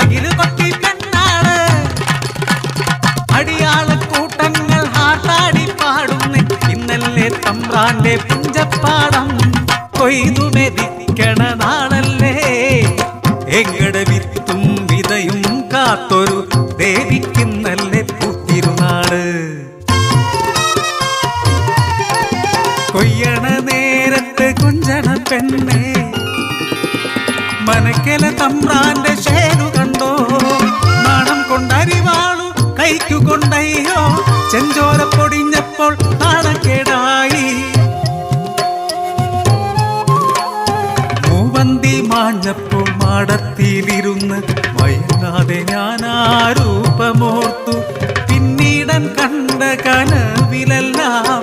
അകില് കൊട്ടി പെണ്ണാണ്. അടിയാളക്കൂട്ടങ്ങൾ ഹാട്ടാടി പാടുന്നു. ഇന്നല്ലേ തമ്പ്രാന്റെ പുഞ്ചപ്പാടം കൊയ്തു മെതിക്കണ നാളല്ലേ. എങ്ങടെ വിത്തും വിതയും കാത്തൊരു ദേവിക്കുന്നല്ലേ പുത്തിരുനാട്. കൊയ്യണ നേരത്ത് കുഞ്ചണ പെണ്ണെ മനക്കല തമ്പ്രാന്റെ ഷേരു കണ്ടോ. നാണം കൊണ്ടരിവാളു കൈക്കു കൊണ്ടയ്യോ. ചെഞ്ചോര പൊടിഞ്ഞപ്പോൾ നാണക്കേടായി. മൂവന്തി മാഞ്ഞപ്പോൾ മാടത്തിലിരുന്ന് മയങ്ങാതെ ഞാനാരൂപമോർത്തു. പിന്നീടൻ കണ്ട കനവിലെല്ലാം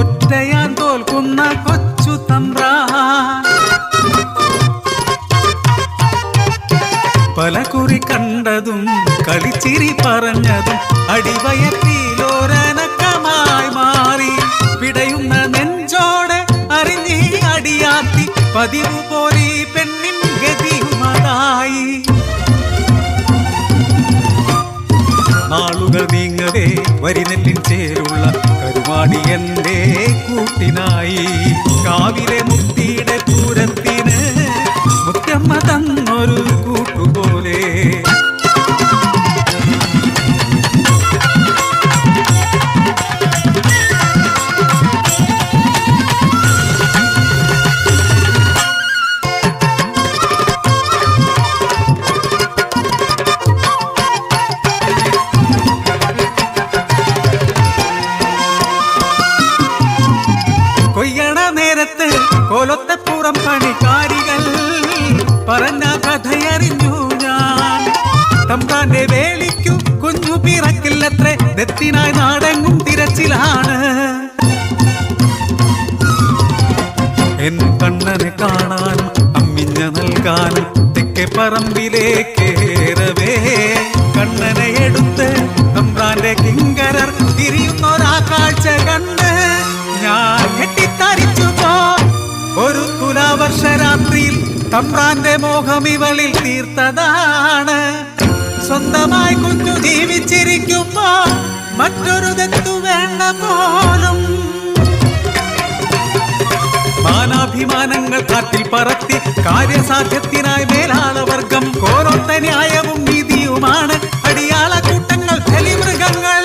ഒറ്റയാൻ തോൽക്കുന്ന കൊച്ചു തമ്പ്രാൻ. പലകുറി കണ്ടതും കളിച്ചിരി പറഞ്ഞതും അടിവയറ്റിലോരനക്കമായി മാറി. പിടയുന്ന നെഞ്ചോടെ അറിഞ്ഞി അടിയാത്തി പതിവ് പോലെ പെണ്ണിൻ ഗതിയുമതായി. നാളുകൾ നീങ്ങവേ വരിനെല്ലിൻ ചേരുള്ള കരുമാടി എന്റെ കൂട്ടിനായി. കാവിലെ മുത്തിയുടെ പൂരത്തിന് മുത്തമ്മ തന്നൊരു കൂട്ടുപോലെ. കൊയ്യണ നേരത്ത് കോലത്തെപ്പുറം പണിക്കാരികൾ പറഞ്ഞ കഥയറിഞ്ഞു ഞാൻ. തമ്പ്രാന്റെ വേലിക്കു കുഞ്ഞു പിറക്കില്ലത്രേ. ദത്തിനായി നാടെങ്ങും തിരച്ചിലാണ്. എൻ കണ്ണനെ കാണാനും അമ്മിഞ്ഞ നൽകാനും തെക്കേ പറമ്പിലേക്കേറവേ. കണ്ണനെ എടുത്ത് തമ്പ്രാന്റെ കിങ്കരർ തിരിയുന്നൊരാ കാഴ്ച കണ്ട് ഞാൻ കെട്ടിത്തരിച്ചു പോ. ഒരു തുലാവർഷരാത്രിയിൽ തമ്പ്രാന്റെ മോഹം ഇവളിൽ തീർത്തതാണ്. സ്വന്തമായി കുഞ്ഞു ജീവിച്ചിരിക്കുമ്പോ മറ്റൊരു തെറ്റു വേണ്ട പോലും. മാനാഭിമാനങ്ങൾ കാറ്റിൽ പറത്തി കാര്യസാധ്യത്തിനായി മേലാളവർഗം കോരൊത്ത ന്യായവും നീതിയുമാണ്. അടിയാളക്കൂട്ടങ്ങൾ ബലിമൃഗങ്ങൾ.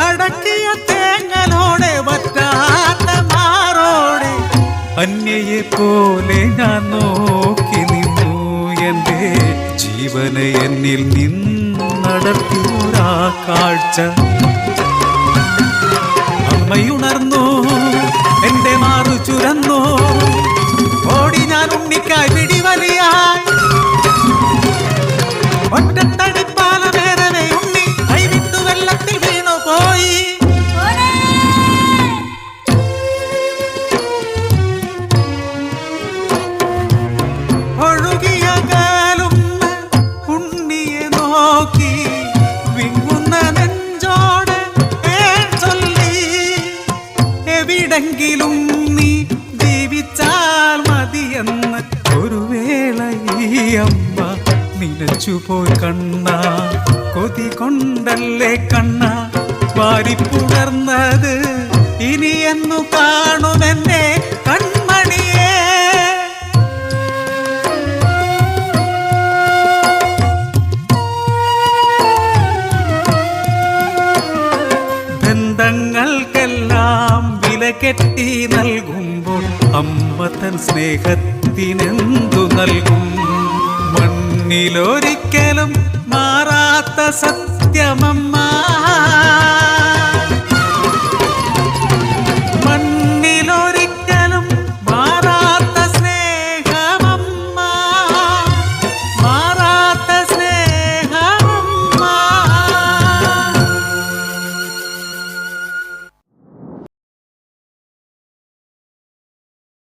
അടക്കിയ തേങ്ങലോടെ വറ്റാത്ത മാറോടെ അന്യയെ പോലെ ഞാൻ നോക്കി നിന്നു. എന്റെ ജീവനെ എന്നിൽ നിന്നടത്തിയൊരാ കാഴ്ച. അമ്മയുണർന്നു, എന്റെ മാറു ചുരന്നു. ഓടി ഞാൻ ഉണ്ണിക്കായി പിടിവലിയായി. ഒറ്റത്തടിപ്പാലമേറവേ ഉണ്ണി കൈവിട്ടു വെള്ളത്തിൽ വീണു പോയി. ഒഴുകിയ കാലും ഉണ്ണിയെ നോക്കി വിങ്ങുന്ന നെഞ്ചോടെ ചൊല്ലി. എവിടെങ്കിലും നീ ജീവിച്ചാൽ മതിയെന്ന് ഒരു വേള ഈ അമ്മ നിലച്ചുപോയി കണ്ണ. കൊതി കൊണ്ടല്ലേ കണ്ണ വാരിപ്പുണർന്നത്. ഇനി എന്നു കാണുമെന്നെ കൺമണിയേ. ബന്ധങ്ങൾക്കെല്ലാം വില കെട്ടി നൽകുമ്പോൾ അമ്മ തൻ സ്നേഹത്തിനെന്തു നൽകും? മണ്ണിലൊരിക്കലും മാറാത്ത സത്യമമ്മ.